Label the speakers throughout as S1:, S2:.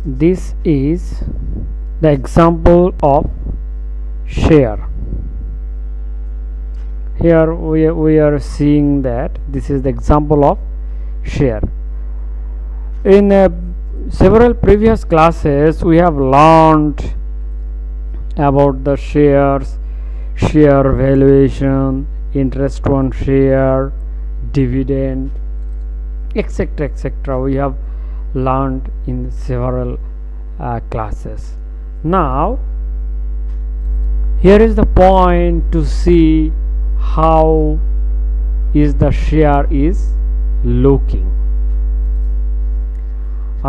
S1: This is the example of share. Here we are seeing that this is the example of share. In several previous classes we have learned about the shares, share valuation, interest on share, dividend, etc. etc. We have learned in several classes. Now here is the point to see how is the share is looking.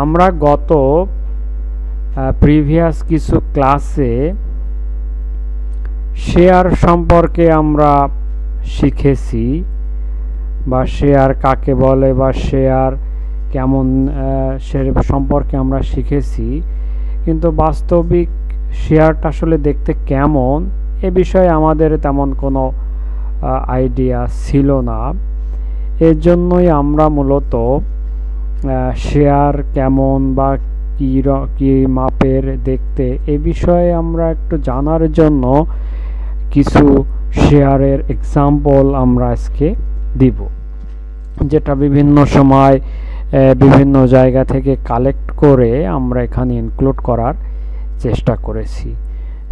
S1: আমরা গত previous কিছু ক্লাসে share সম্পর্কে আমরা শিখেছি, বা share কাকে বলে বা শেয়ার কেমন সে সম্পর্কে আমরা শিখেছি, কিন্তু বাস্তবিক শেয়ারটা আসলে দেখতে কেমন এ বিষয়ে আমাদের তেমন কোনো আইডিয়া ছিল না। এর জন্যই আমরা মূলত শেয়ার কেমন বা কী মাপের দেখতে এ বিষয়ে আমরা একটু জানার জন্য কিছু শেয়ারের এক্সাম্পল আমরা আজকে দিব, যেটা বিভিন্ন সময় বিভিন্ন জায়গা থেকে কালেক্ট করে আমরা এখানে ইনক্লুড করার চেষ্টা করেছি।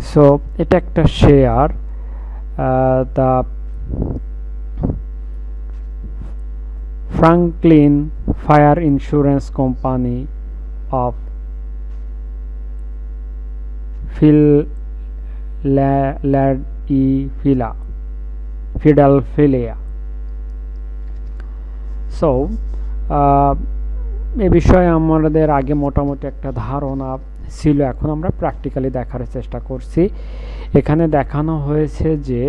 S1: সো এটা একটা share, the Franklin Fire Insurance Company of Philadelphia. So এ বিষয়ে আমাদের আগে মোটামুটি একটা ধারণা ছিল, এখন আমরা প্র্যাকটিক্যালি দেখার চেষ্টা করছি। এখানে দেখানো হয়েছে যে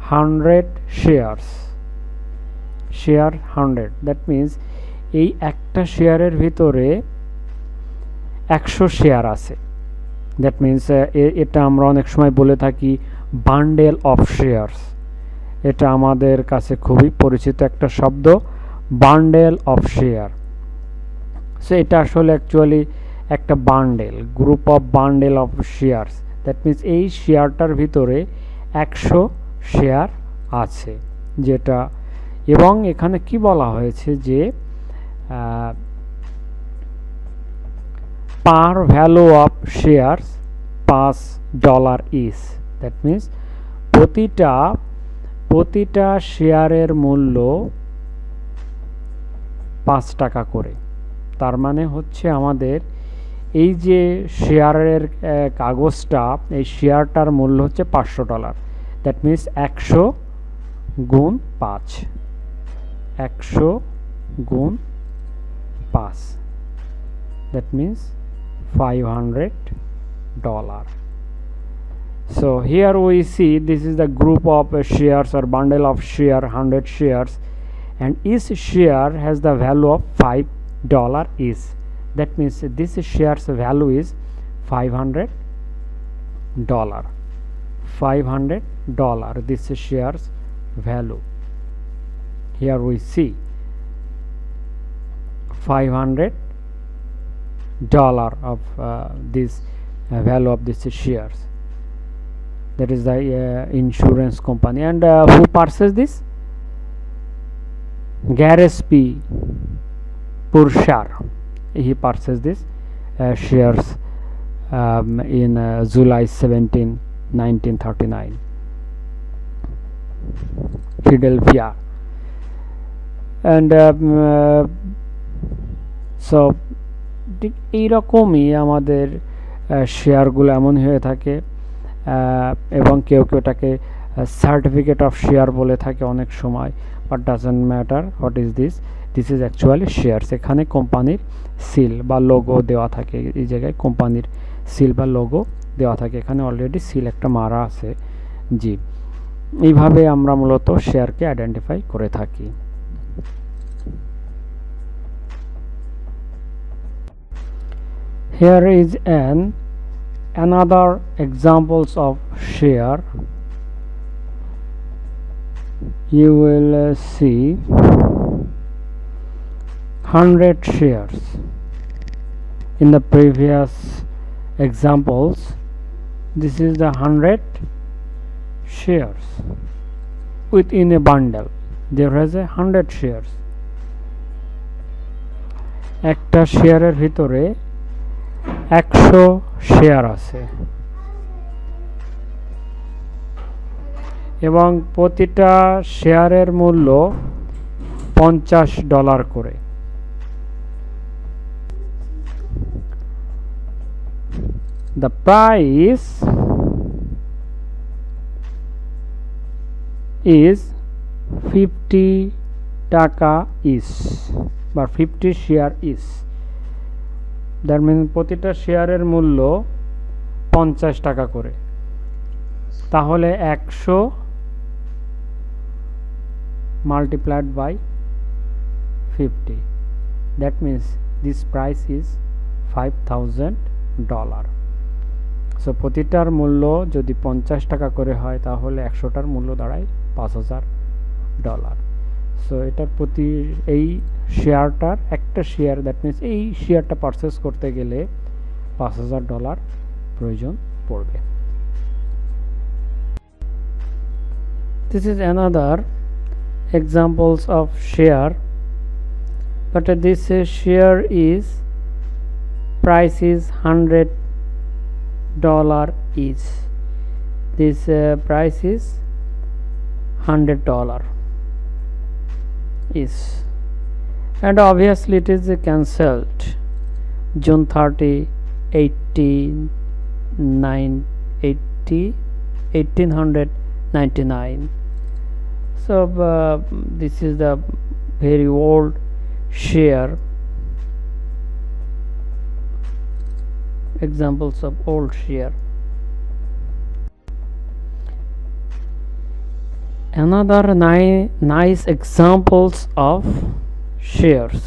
S1: 100 শেয়ার 100, দ্যাট মিনস এই একটা শেয়ারের ভিতরে 100 শেয়ার আছে। দ্যাট মিনস এটা আমরা অনেক সময় বলে থাকি বান্ডেল অফ শেয়ারস। এটা আমাদের কাছে খুবই পরিচিত একটা শব্দ, বান্ডেল অফ শেয়ার। সো এটা আসলে অ্যাকচুয়ালি একটা bundle, group of bundle of shares. That means এই শেয়ারটার ভিতরে 100 শেয়ার আছে, যেটা, এবং এখানে কি বলা হয়েছে যে par value of shares $5 is. That means প্রতিটা শেয়ারের মূল্য 5 টাকা করে। তার মানে হচ্ছে আমাদের এই যে শেয়ারের কাগজটা, এই শেয়ারটার মূল্য হচ্ছে $500। দ্যাট মিনস 100 গুণ 5, 100 গুণ 5, that means $500. So here we see this is the group of shares or bundle of share, 100 shares, and each share has the value of $5 each. That means this share's value is $500. $500 this share's value. Here we see $500 of this value of this shares. That is the insurance company. And who purchased this? Gareth P. Purshar. He purchased this shares in July 17, 1939. Philadelphia. And so ঠিক এইরকমই আমাদের শেয়ারগুলো এমন হয়ে থাকে, এবং কেউ কেউ এটাকে সার্টিফিকেট অফ শেয়ার বলে থাকে অনেক সময়, but doesn't matter what is this is actually shares. এখানে কোম্পানির সিল বা লোগো দেওয়া থাকে, এই জায়গায় কোম্পানির সিল বা লোগো দেওয়া থাকে, এখানে অলরেডি সিল একটা মারা আছে। জি, এইভাবে আমরা মূলত শেয়ারকে আইডেন্টিফাই করে থাকি। Here is another examples of share. You will see 100 shares. in the previous examples, this is the 100 shares within a bundle. There has a 100 shares. একটা শেয়ারের ভিতরে 100 শেয়ার আছে এবং প্রতিটা শেয়ারের মূল্য $50 করে। The price is 50 টাকা each, বা 50 শেয়ার each. That means প্রতিটা শেয়ারের মূল্য 50 টাকা করে। তাহলে 100 multiplied by 50. That means this price is $5,000. So প্রতিটার মূল্য যদি 50 টাকা করে হয় তাহলে 100টার মূল্য দাঁড়ায় $5,000. সো এটার প্রতি এই শেয়ারটার একটা শেয়ার, দ্যাট মিন্স এই শেয়ারটা পারচেস করতে গেলে $5,000 প্রয়োজন পড়বে। This is another examples of share, but this share is price is $100 each. This price is $100 is, and obviously it is cancelled June 30 1899. So this is the very old share, examples of old share. Another nice examples of shares.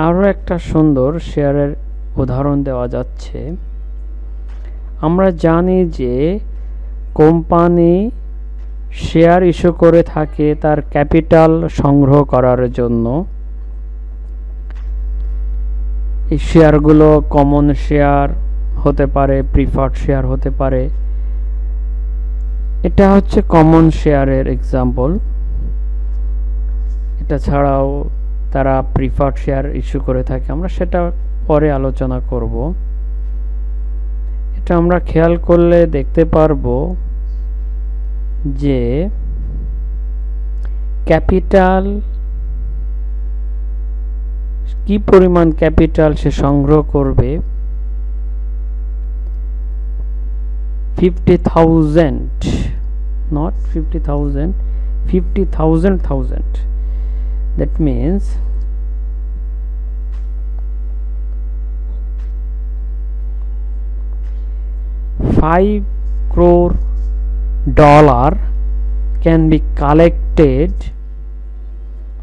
S1: আরো একটা সুন্দর শেয়ারের উদাহরণ দেওয়া যাচ্ছে। আমরা জানি যে কোম্পানি শেয়ার ইস্যু করে থাকে তার ক্যাপিটাল সংগ্রহ করার জন্য। এই শেয়ারগুলো কমন শেয়ার হতে পারে, প্রিফার্ড শেয়ার হতে পারে। এটা হচ্ছে কমন শেয়ারের এক্সাম্পল। এটা ছাড়াও তারা প্রিফার্ড শেয়ার ইস্যু করে থাকে, আমরা সেটা পরে আলোচনা করব। এটা আমরা খেয়াল করলে দেখতে পারবো যে ক্যাপিটাল, কি পরিমাণ ক্যাপিটাল সে সংগ্রহ করবে, 50,000, not 50,000, 50,000. That means $5 crore can be collected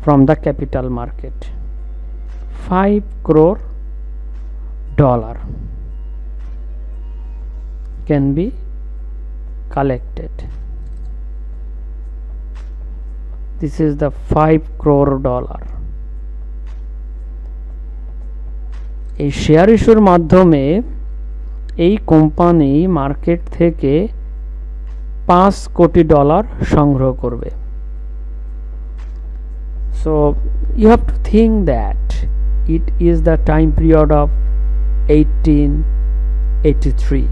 S1: from the capital market. $5 crore can be collected. This is the $5 crore. এই শেয়ার ইস্যুর মাধ্যমে এই কোম্পানি মার্কেট থেকে $5 কোটি সংগ্রহ করবে। So you have to think that it is the time period of 1883.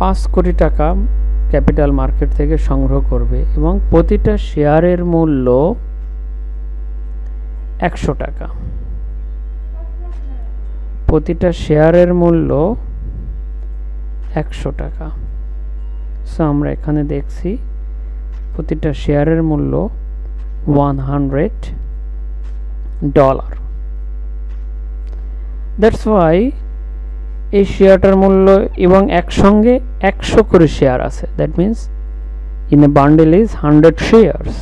S1: 5 কোটি টাকা ক্যাপিটাল মার্কেট থেকে সংগ্রহ করবে এবং প্রতিটা শেয়ারের মূল্য 100 টাকা। প্রতিটা শেয়ারের মূল্য 100 টাকা। সো আমরা এখানে দেখছি প্রতিটা শেয়ারের মূল্য $100. দ্যাটস ওয়াই এই শেয়ারটার মূল্য, এবং একসঙ্গে 100 করে শেয়ার আছে। That means in a bundle is 100 shares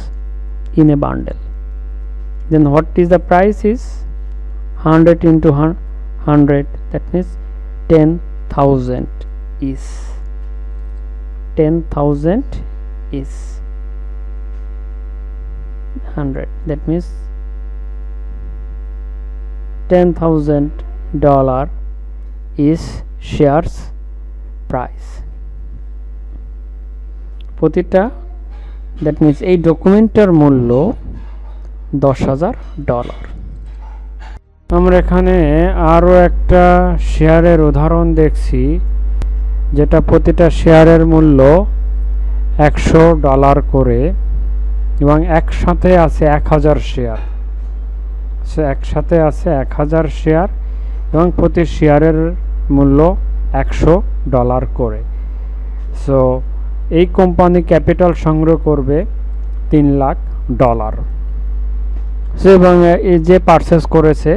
S1: in a bundle. Then what is the price is 100 into 100, that means 10,000 is 10,000 is 100, that means $10,000 is shares price প্রতিটা, দ্যাট মিন্স এই ডকুমেন্টের মূল্য $10,000। আমরা এখানে আরও একটা শেয়ারের উদাহরণ দেখছি, যেটা প্রতিটা শেয়ারের মূল্য $100 করে এবং একসাথে আছে 1000 শেয়ার। সো একসাথে আছে 1000 শেয়ার এবং প্রতি শেয়ারের মূল্য $100 করে। সো এই কোম্পানি ক্যাপিটাল সংগ্রহ করবে $3,00,000। সো এবং এই যে পারচেস করেছে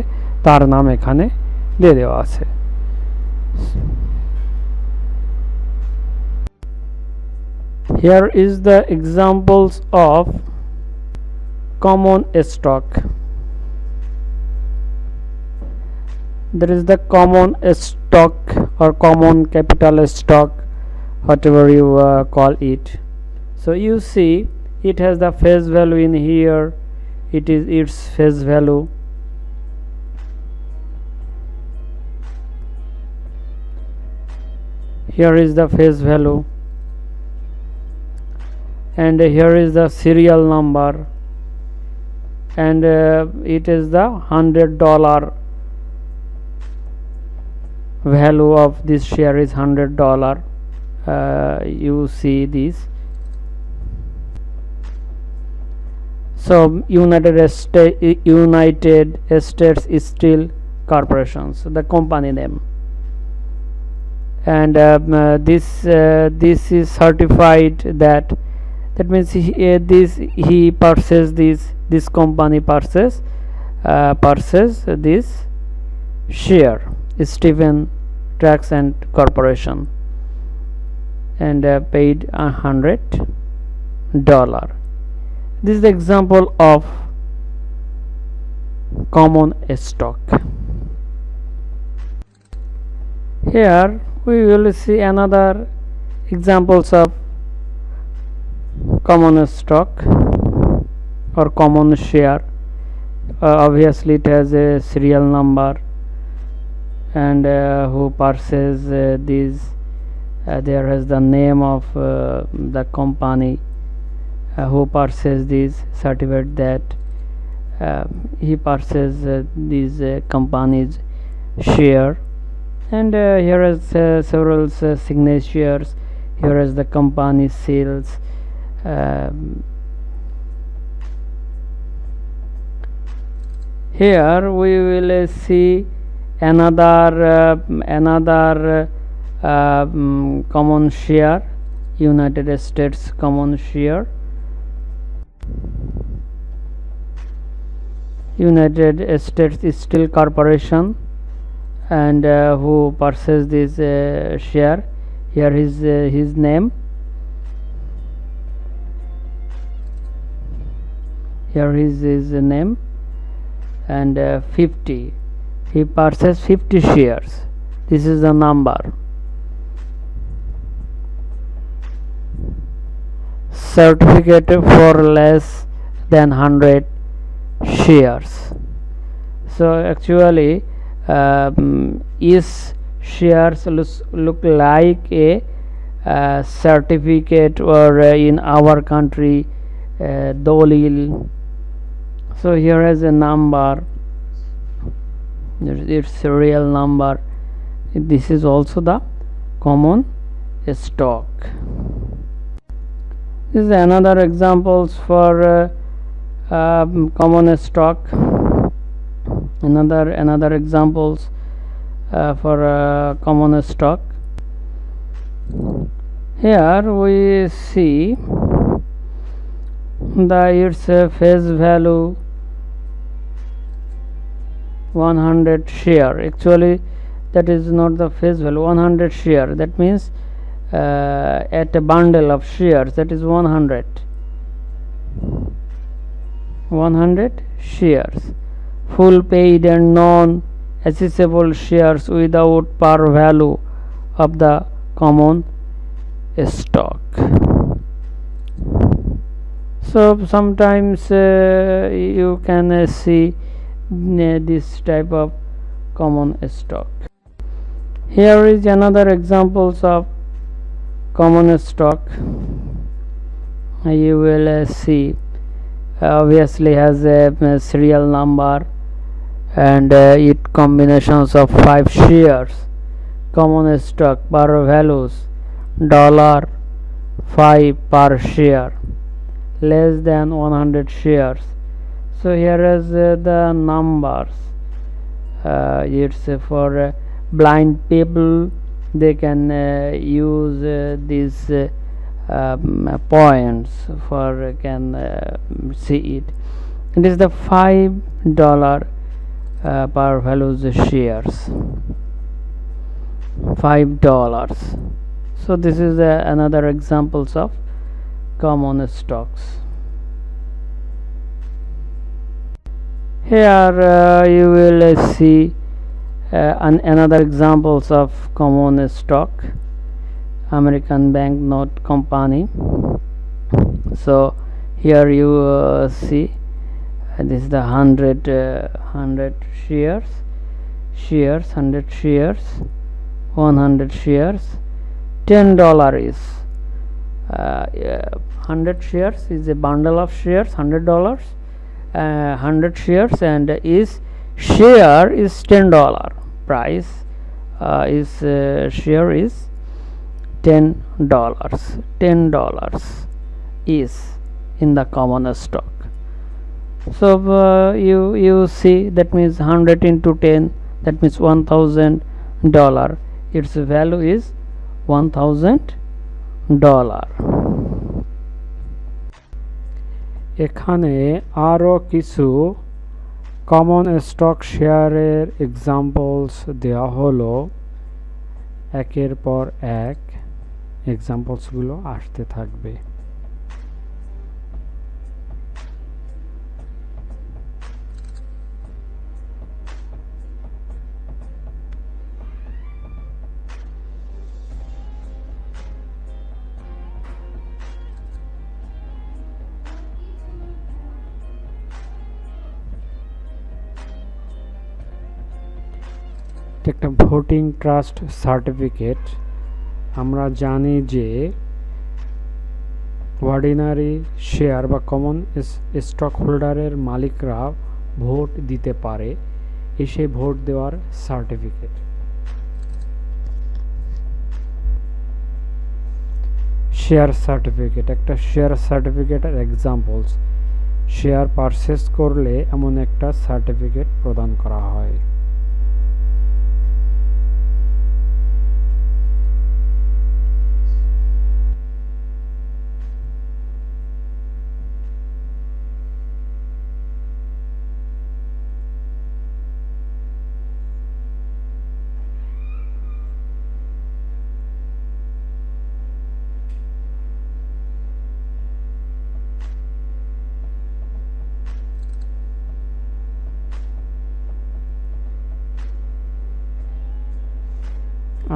S1: তার নাম এখানে দিয়ে দেওয়া আছে। Here is the examples of common stock. There is the common stock or common capital stock, whatever you call it. So you see it has the face value in here, it is its face value. Here is the face value, and here is the serial number, and it is the $100 value of this share is $100. You see this. So United States Steel Corporation, so the company name, and this is certified that means he purchased this company purchase this share, Stephen Tracks and Corporation, and paid $100. This is the example of common stock. Here we will see another examples of common stock or common share. Obviously it has a serial number, and who purchased this, there is the name of the company who purchased this, certificate that he purchased these company's share, and here is several signatures. Here is the company seals. Here we will see another common share, United States common share, United States Steel Corporation, and who purchased this share. Here is his name. Here is his name, and 50. He purchased 50 shares. This is the number. Certificate for less than 100 shares. So actually each shares look like a certificate, or in our country dolil. So here is a number, its serial number. This is also the common stock. This is another examples for common stock. Another examples for common stock. Here we see the its face value 100 share. Actually that is not the face value, 100 share, that means at a bundle of shares, that is 100 shares, full paid and non accessible shares without par value of the common stock. So sometimes you can see this type of common stock. Here is another examples of common stock. You will see obviously has a serial number, and it combinations of 5 shares. Common stock par values $5 per share, less than 100 shares. So here is the numbers. It's for blind people, they can use these points for can see it. It is the $5 per values shares, $5. So this is another examples of common stocks. Here you will see another examples of common stock, American Banknote Company. So here you see this is the 100 shares, 100 shares, 100 shares. $10 is 100 shares is a bundle of shares, $100. 100 shares, and is share is $10. Price is share is $10. $10 is in the common stock. So you see, that means 100 into 10, that means $1000. Its value is $1000. এখানে আরও কিছু common stock শেয়ারের examples দেওয়া হলো। একের পর এক এক্সাম্পলসগুলো আসতে থাকবে। একটা ভোটিং ট্রাস্ট সার্টিফিকেট। আমরা জানি যে অর্ডিনারি শেয়ার বা কমন স্টক হোল্ডারের মালিকরা ভোট দিতে পারে, এসে ভোট দেওয়ার সার্টিফিকেট। শেয়ার সার্টিফিকেট, একটা শেয়ার সার্টিফিকেটের এক্সাম্পলস, শেয়ার পারচেস করলে এমন একটা সার্টিফিকেট প্রদান করা হয়।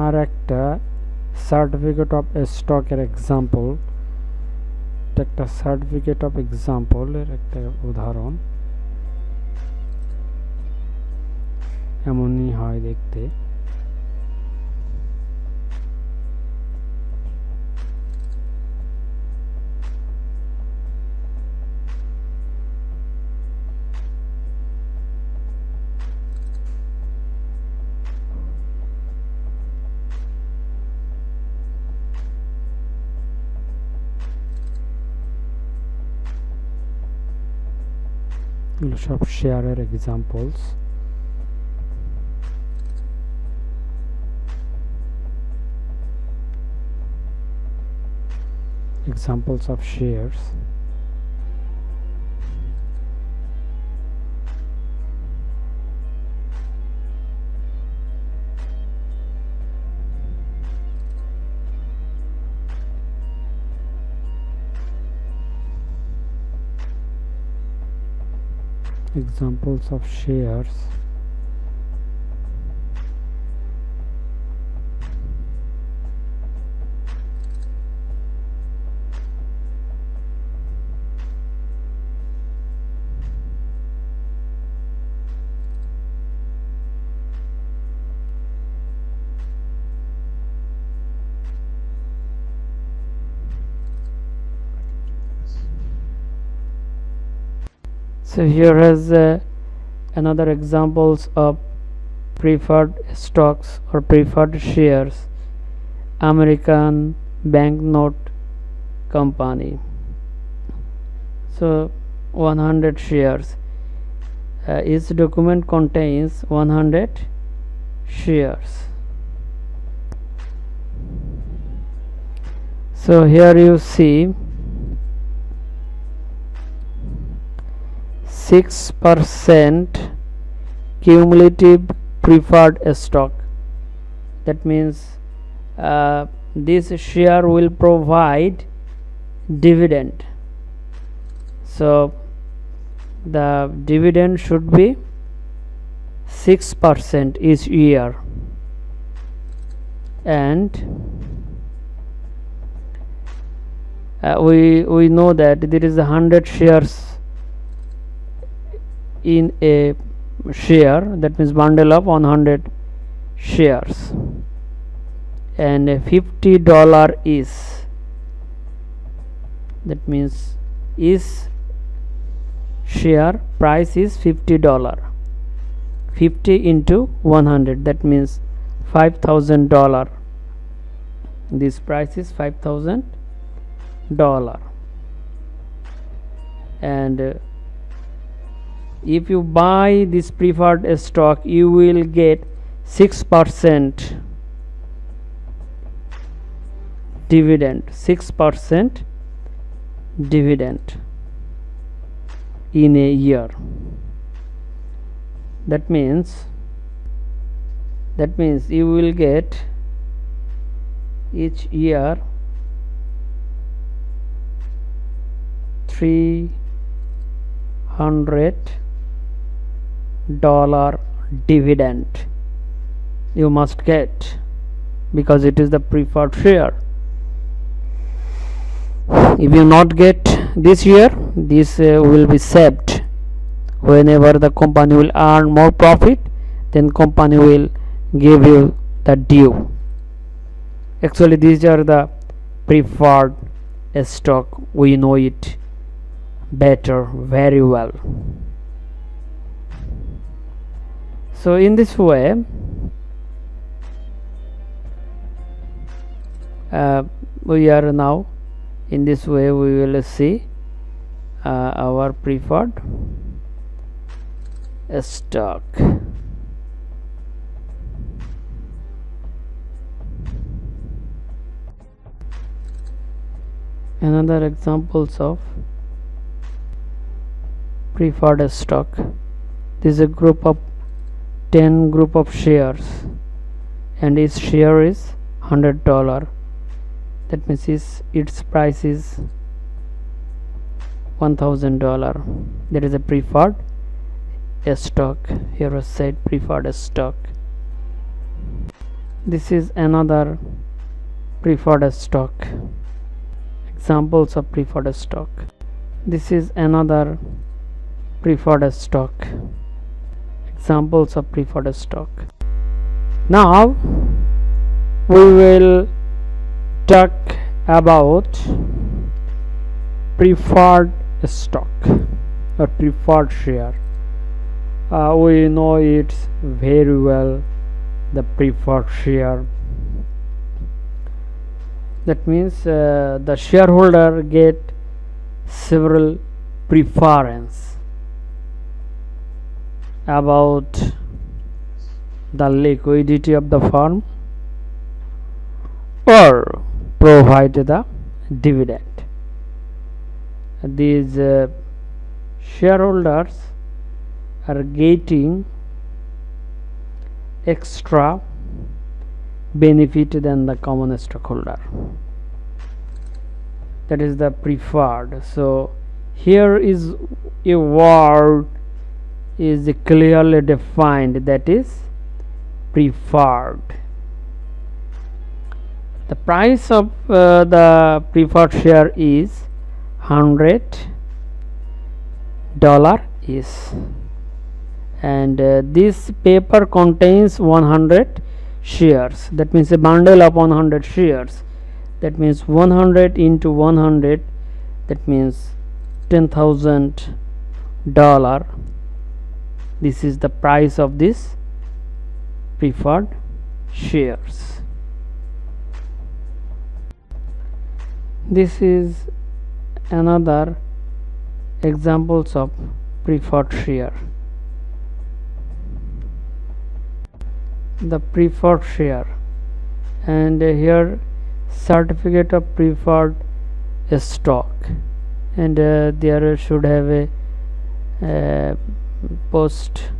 S1: আর একটা সার্টিফিকেট অফ স্টকের এক্সাম্পল, একটা সার্টিফিকেট অফ এক্সাম্পলের একটা উদাহরণ। এমনই হয় দেখতে। সব শেয়ারের examples. Examples of shares. Examples of shares. So here is another examples of preferred stocks or preferred shares. American Banknote Company. So 100 shares. Each document contains 100 shares. So here you see 6% cumulative preferred stock. That means this share will provide dividend. So the dividend should be 6% each year, and we know that there is 100 shares in a share. That means bundle of 100 shares, and $50 is, that means is share price is $50. 50 into 100, that means $5,000. This price is $5,000, and if you buy this preferred stock, you will get 6% dividend. 6% dividend in a year. That means you will get each year $300 dividend you must get, because it is the preferred share. If you not get this year, this will be saved. Whenever the company will earn more profit, then company will give you the due. Actually, these are the preferred stock. We know it better, very well. So in this way, we are now in this way we will see our preferred stock. Another examples of preferred stock. This is a group of 10 group of shares, and each share is $100. That means its price is $1,000. There is a preferred stock. Here is said preferred stock. This is another preferred stock. Examples of preferred stock. This is another preferred stock. Examples of preferred stock. Now we will talk about preferred stock or preferred share. We know it very well, the preferred share. That means the shareholder get several preference about the liquidity of the firm or provide the dividend. These shareholders are getting extra benefit than the common stockholder. That is the preferred. So here is a word is clearly defined, that is preferred. The price of the preferred share is $100 is, and this paper contains 100 shares. That means a bundle of 100 shares. That means 100 into 100, that means 10,000 dollar. This is the price of this preferred shares. This is another examples of preferred share. The preferred share, and here certificate of preferred stock, and there should have a post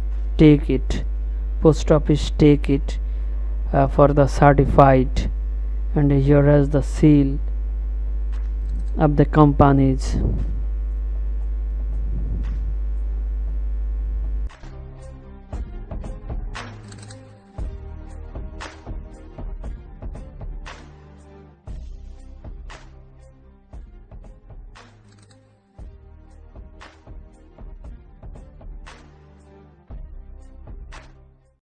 S1: office take it for the certified, and here has the seal of the companies